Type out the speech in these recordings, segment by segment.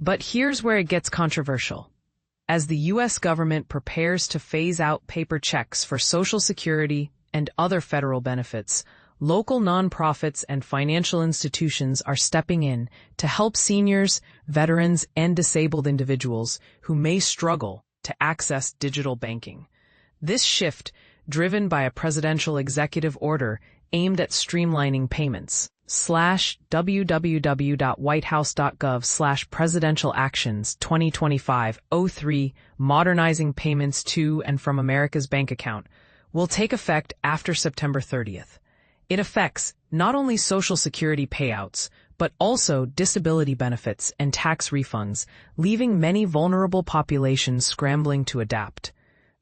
But here's where it gets controversial. As the U.S. government prepares to phase out paper checks for Social Security and other federal benefits, local nonprofits and financial institutions are stepping in to help seniors, veterans, and disabled individuals who may struggle to access digital banking. This shift, driven by a presidential executive order aimed at streamlining payments, www.whitehouse.gov/presidential actions 2025-03 modernizing payments to and from America's bank account, will take effect after September 30th. It affects not only Social Security payouts, but also disability benefits and tax refunds, leaving many vulnerable populations scrambling to adapt.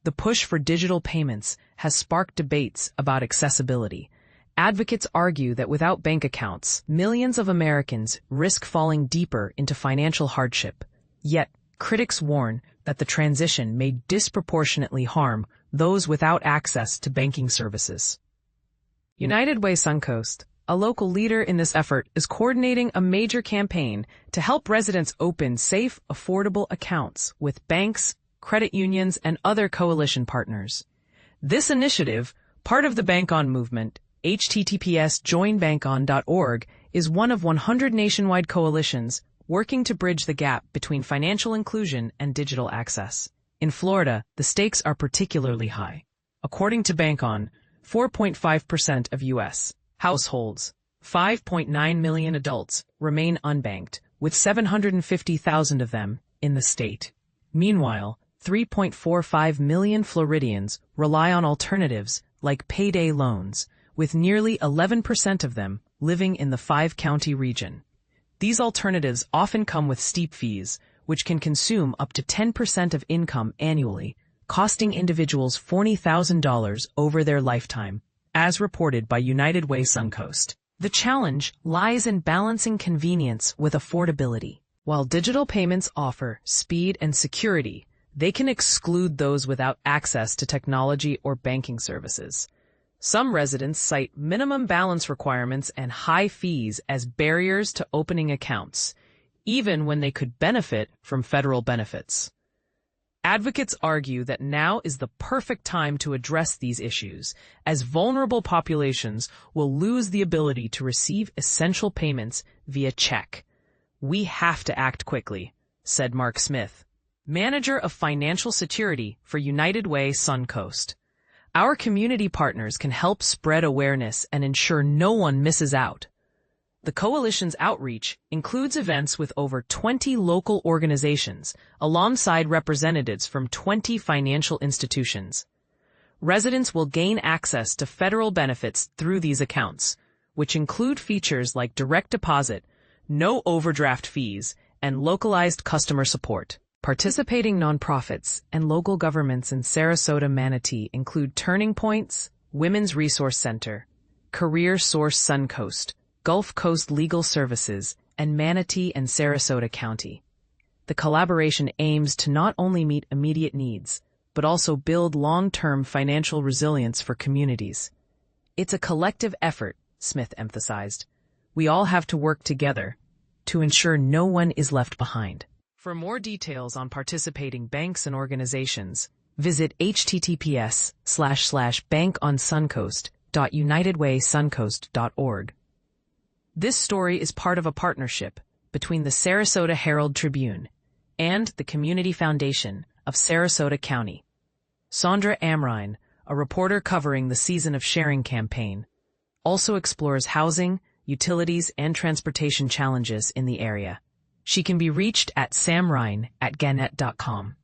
The push for digital payments has sparked debates about accessibility. Advocates argue that without bank accounts, millions of Americans risk falling deeper into financial hardship. Yet, critics warn that the transition may disproportionately harm those without access to banking services. United Way Suncoast, a local leader in this effort, is coordinating a major campaign to help residents open safe, affordable accounts with banks, credit unions, and other coalition partners. This initiative, part of the BankOn movement, https://joinbankon.org, is one of 100 nationwide coalitions working to bridge the gap between financial inclusion and digital access. In Florida, the stakes are particularly high. According to BankOn, 4.5% of U.S. households, 5.9 million adults, remain unbanked, with 750,000 of them in the state. Meanwhile, 3.45 million Floridians rely on alternatives like payday loans, with nearly 11% of them living in the five-county region. These alternatives often come with steep fees, which can consume up to 10% of income annually, costing individuals $40,000 over their lifetime, as reported by United Way Suncoast. The challenge lies in balancing convenience with affordability. While digital payments offer speed and security, they can exclude those without access to technology or banking services. Some residents cite minimum balance requirements and high fees as barriers to opening accounts, even when they could benefit from federal benefits. Advocates argue that now is the perfect time to address these issues, as vulnerable populations will lose the ability to receive essential payments via check. "We have to act quickly," said Mark Smith, manager of financial security for United Way Suncoast. "Our community partners can help spread awareness and ensure no one misses out." The coalition's outreach includes events with over 20 local organizations, alongside representatives from 20 financial institutions. Residents will gain access to federal benefits through these accounts, which include features like direct deposit, no overdraft fees, and localized customer support. Participating nonprofits and local governments in Sarasota-Manatee include Turning Points, Women's Resource Center, Career Source Suncoast, Gulf Coast Legal Services, and Manatee and Sarasota County. The collaboration aims to not only meet immediate needs, but also build long-term financial resilience for communities. "It's a collective effort," Smith emphasized. "We all have to work together to ensure no one is left behind." For more details on participating banks and organizations, visit https://bankonsuncoast.unitedwaysuncoast.org. This story is part of a partnership between the Sarasota Herald-Tribune and the Community Foundation of Sarasota County. Sandra Amrine, a reporter covering the Season of Sharing campaign, also explores housing, utilities, and transportation challenges in the area. She can be reached at samrine@gannett.com.